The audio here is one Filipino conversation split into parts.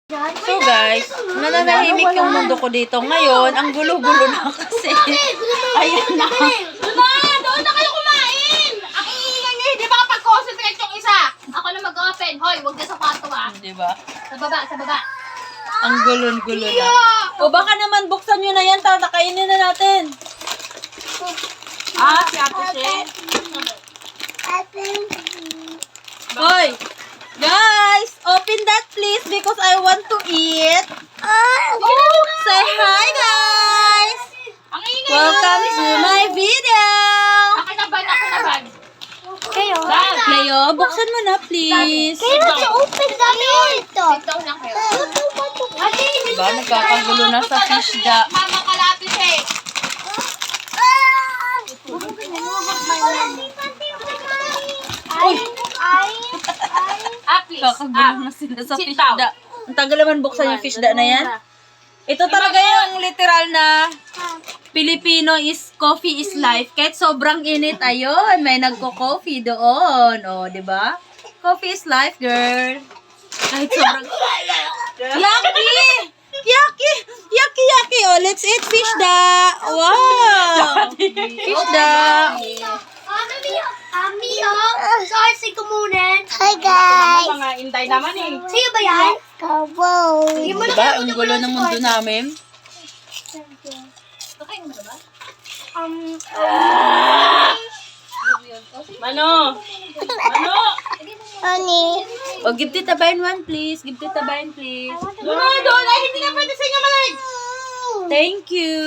So guys, nananahimik yung mundo ko dito. Ngayon, ang gulo-gulo na kasi. Ayan na. Doon na kayo kumain! Ang iingay niya, hindi ba kapag-concentrate yung isa? Ako na mag-open. Hoy, huwag na sa kwarto ah. Diba? Sa baba, sa baba. Ang gulo-gulo na. O baka naman buksan nyo na yan, tatakainin na natin. Si Ate She. Hoy! Guys, open that please because I want to eat. Say hi guys! Ang ingay Welcome to my video! Akin Kayo. Leo, buksan mo na please. Kayo open dami ito. Sit down lang kayo. Diba, nagkakagulo na sa fish da. Mama ka Ate She. Uy! Please. Kakagulo na sila sa Sit fish down. da. Ang tagal naman buksan yung fish da na yan. Ito talaga yung literal na Filipino is coffee is life. Kahit sobrang init, ayun, may nagko-coffee doon. O, di ba? Coffee is life, girl. Kahit sobrang... Yucky! Yucky! Yucky, yucky! Oh, let's eat fish da! Wow! Fish da! Sorry, sige muna. Hi, guys. Mga intay naman eh. Sino ba yan? Kabo. Diba? Ang gulo ng mundo namin. Mano! Honey. O, give Tita Bayan one, please. Give Tita Bayan, please. Doon! Ay, hindi na pwede sa inyo malag! Thank you.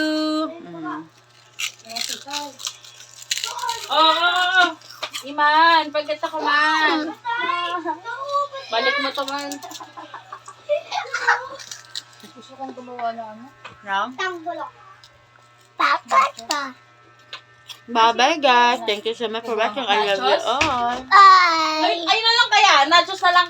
Oo! Iman, pagkita ko man. Balik mo to man. Gusto kong gumawa na ano. Now? Tanggulo. Papat pa. Bye-bye, guys. Thank you so much for watching. I love you all. Bye. Ay na lang kaya. Nachos na lang